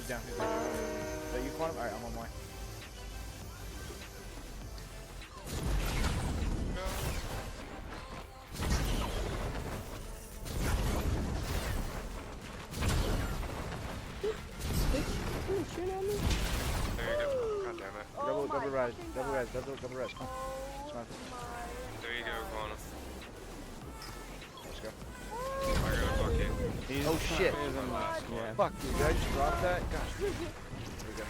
He's down. He's down. Is that you, Quantum? Alright, I'm on more. Shoot at me? There you go. God damn it. Double res. Double res. Double res. Come on. Smile. There you go, Quantum. Let's go. I gotta fuck you. Oh shit. Yeah. Fuck, dude. Did I just drop that? Gosh. There we go.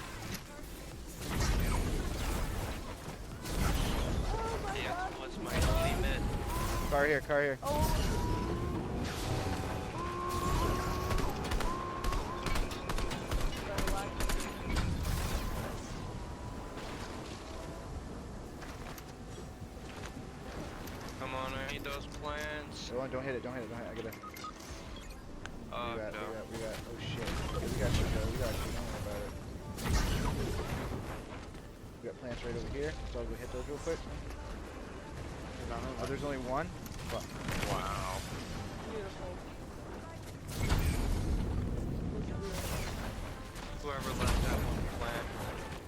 Yeah, what's my only mid? Car here, car here. Come on, I need those plants. Don't hit it, don't hit it, don't hit it. I gotta. Oh, we got, no. we got. Oh shit. Okay, we got you, though. We got you. Don't worry about it. We got plants right over here. So I'll go hit those real quick. Oh, there's only one? Fuck. Wow. Beautiful. Whoever left that one plant,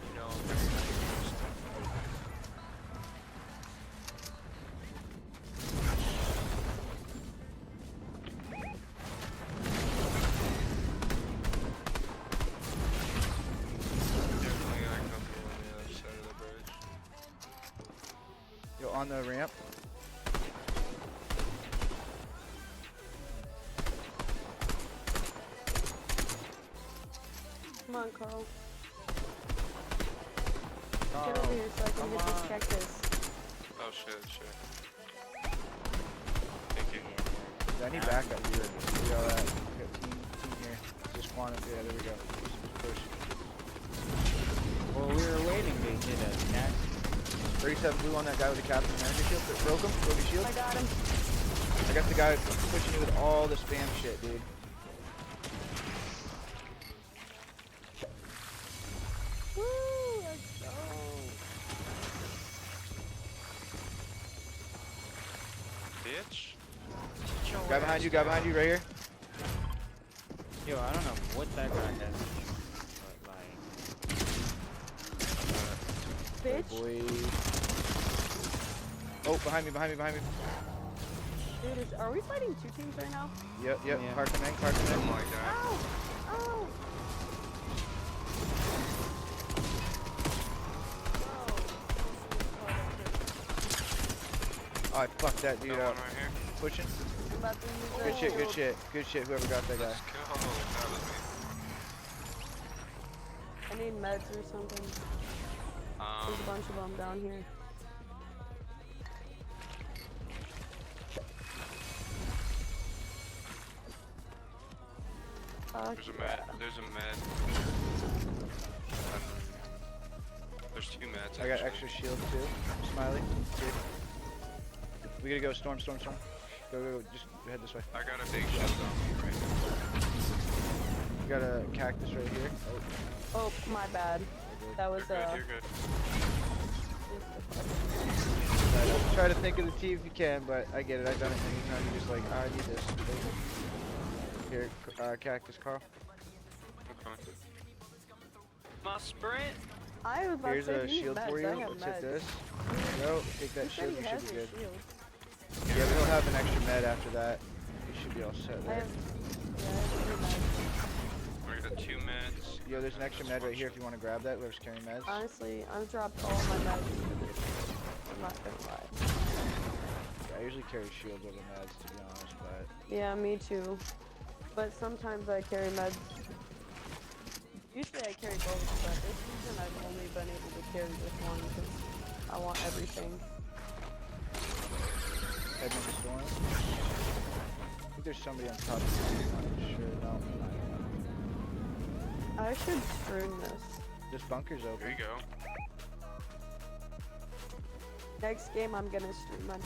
you know, they're used. Definitely got a couple on the other side of the bridge. Yo, on the ramp. Come on, Carl. Oh, Get over here so I can get this cactus. Oh shit. Thank you. Yeah, I need backup here. We got that. We got team here. Just quantum. Yeah, there we go. Just push. Well, we were waiting to hit a neck. 37 blue on that guy with the Captain America shield. Broke him. Broke his shield. I got him. I got the guy pushing you with all the spam shit, dude. Woo! Let's go. Bitch. Guy behind you, right here. Yo, I don't know what that guy does. But like, Bitch. Boy. Oh, behind me. Dude, are we fighting two teams right now? Yep. Yeah. Park him in. Oh my god. Ow! Ow! Oh, I fucked that dude Got up. one right here. Pushing. I'm about to use Good shit, the shield. good shit. Whoever got that guy. Let's go. That was me. I need meds or something. There's a bunch of them down here. Fuck There's a yeah. med. There's two meds. I got actually. extra shield too. Smiley. Dude. We gotta go storm. Go. Just head this way. I got a big shield on me right now. We got a cactus right here. Oh, my bad. That was You're good. Try to think of the team if you can, but I get it. I've done it many times. You're just like, I need this. Here, cactus, Carl. Okay. My sprint. I was about Here's to say, a if you need shield meds, for you. I have Let's meds. hit this. Go. Take that He said shield. he You has should be his good. shield. Yeah, we'll have an extra med after that. You should be all set I there. have, yeah, I have 3 meds. We got 2 meds. Yo, there's an extra med right here if you want to grab that. Whoever's carrying meds. Honestly, I've dropped all my meds. I'm not gonna lie. Yeah, I usually carry shields over meds, to be honest, but Yeah, me too. But sometimes I carry meds. Usually I carry both, but this season I've only been able to carry this one because I want everything. head into storm. I think there's somebody on top of me. I'm not sure. No, I should stream this. this bunker's There open. you go. Next game I'm gonna stream on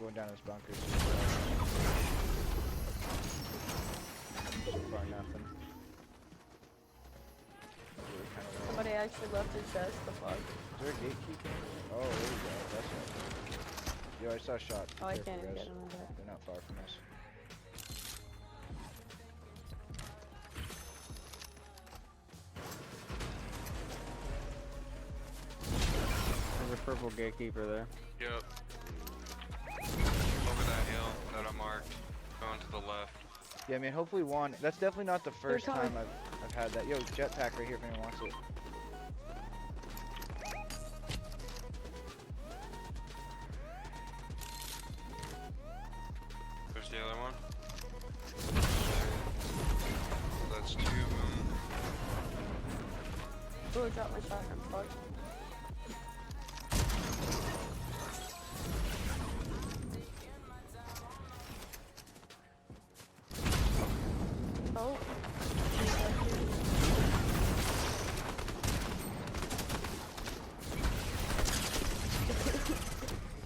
Going down this bunker. So far, nothing. Really kinda low. Somebody actually left a chest, the fuck. Is there a gatekeeper? Oh, there we go. That's right. Yo, I saw a shot. Be Oh, I careful, can't even guys. get him in there. They're not far from us. There's a purple gatekeeper there. Yep. Over that hill that I marked. Going to the left. Yeah, I mean, hopefully one. That's definitely not the first coming. time I've had that. Yo, jetpack right here if anyone wants it. There's the other one. That's two of them. Oh, I dropped my shotgun. Fuck. Oh.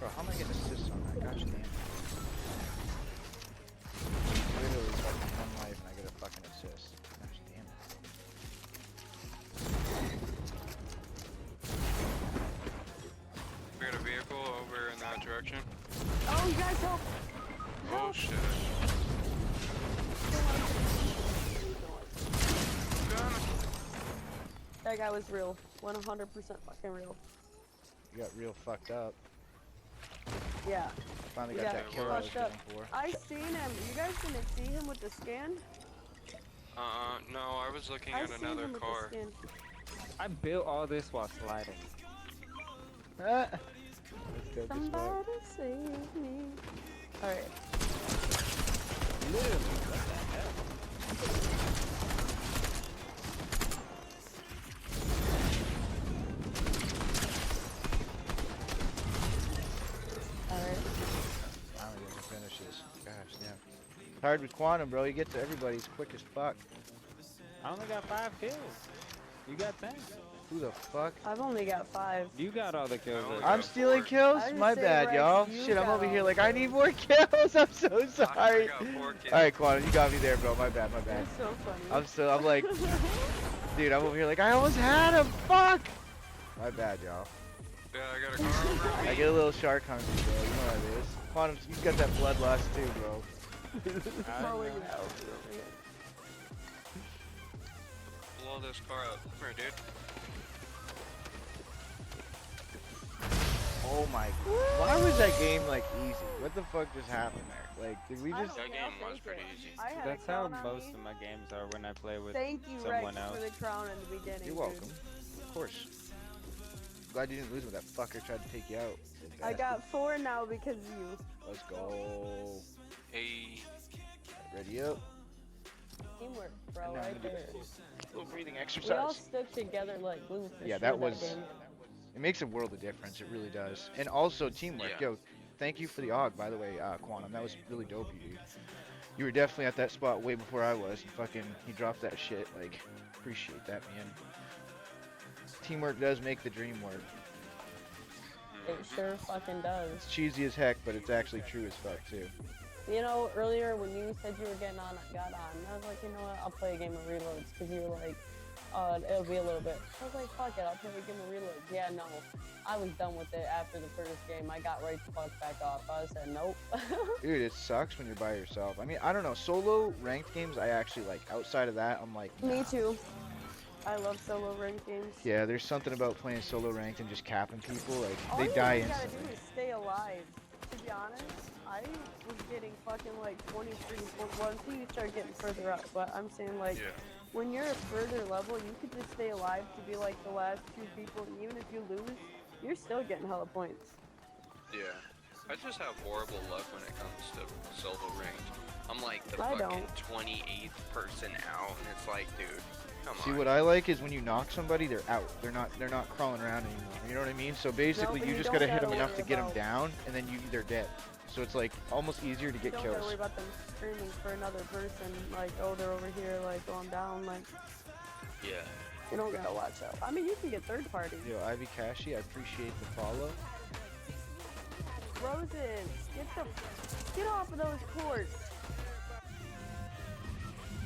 Bro, how am I getting assists on that? Gosh damn. Literally fucking one life and I get a fucking assist. Gosh damn We got a vehicle over in that direction. Oh, you guys help! Oh shit. Gun. That guy was real. 100% fucking real. You got real fucked up. Yeah. Finally You got got that kill I was fucked up. going for. I seen him. You guys didn't see him with the scan? No, I was looking I at seen another him with car. the scan. I built all this while sliding. Ah. That's dope as fuck. Somebody save me. Alright. Literally, what the hell? Alright. Finally getting the finishes. Gosh damn. Hard with Quantum, bro. He gets to everybody. He's quick as fuck. I only got 5 kills. You got 10. Who the fuck? I've only got 5. You got all the kills. I that I'm got stealing 4. kills? I was My saying, bad, Rex, y'all. you Shit, I'm got over all here the like, I kills. need more kills. I'm so sorry. I got 4 kills. Alright, Quantum, you got me there, bro. My bad, my bad. That's so funny. I'm like, dude, I'm over here like, I almost had him. Fuck. My bad, y'all. Yeah, I got a car over me. I get a little shark hungry, bro. You know how it is. Quantum, you got that bloodlust too, bro. Blowing it out. Blow this car up. Come here, dude. Oh my. Why was that game like easy? What the fuck just happened there? Like, did we I just. don't That know, game was thank pretty you. easy. I had That's a how crown on most me. of my games are when I play with Thank you, someone Rex, else. for the crown in the beginning. You're dude. welcome. Of course. Glad you didn't lose when that fucker tried to take you out. I got 4 now because of you. Let's go. Hey, Ready up. Teamwork, bro, And now I'm right gonna do there. a little breathing We all exercise. stuck together like glue for Yeah, sure that was. game. It makes a world of difference. It really does. And also teamwork. Yeah. Yo, thank you for the AUG, by the way, Quantum. That was really dope, you dude. You were definitely at that spot way before I was. And fucking, he dropped that shit. Like, appreciate that, man. Teamwork does make the dream work. It sure fucking does. It's cheesy as heck, but it's actually true as fuck too. You know, earlier when you said you were getting on, I got on. I was like, you know what, I'll play a game of reloads. Because you were like, it'll be a little bit. I was like, fuck it, I'll play a game of reloads. Yeah, no. I was done with it after the first game. I got right the fuck back off. I said, nope. Dude, it sucks when you're by yourself. I mean, I don't know. Solo ranked games, I actually like. Outside of that, I'm like, Me nah. too. I love solo ranked games. Yeah, there's something about playing solo ranked and just capping people. Like, All they you die really gotta instantly. do is stay alive. To be honest, I was getting fucking like 23 once you start getting further up. But I'm saying like, yeah. when you're a further level, you could just stay alive to be like the last 2 people. And even if you lose, you're still getting hella points. Yeah. I just have horrible luck when it comes to solo ranked. I'm like the I fucking don't. 28th person out, and it's like, dude, come See, on. what I like is when you knock somebody, they're out. They're not crawling around anymore. You know what I mean? So basically, but you you just don't gotta hit gotta them enough to worry get them about- down, and then they're dead. So it's like almost easier to You get don't gotta kills. worry about them screaming for another person. Like, oh, they're over here, like going down. Like, Yeah. you don't gotta watch out. I mean, you can get third party. Yo, Ivy Kashi, I appreciate the follow. Rosen, get off of those courts.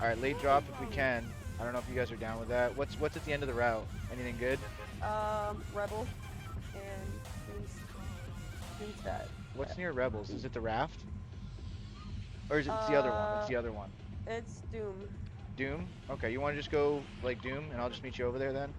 All right, late drop if we can. I don't know if you guys are down with that. What's at the end of the route? Anything good? Rebel and Doomstat. What's near Rebels? Is it the raft? Or is it it's the other one? It's the other one. It's Doom. Doom? Okay, you want to just go like Doom, and I'll just meet you over there then.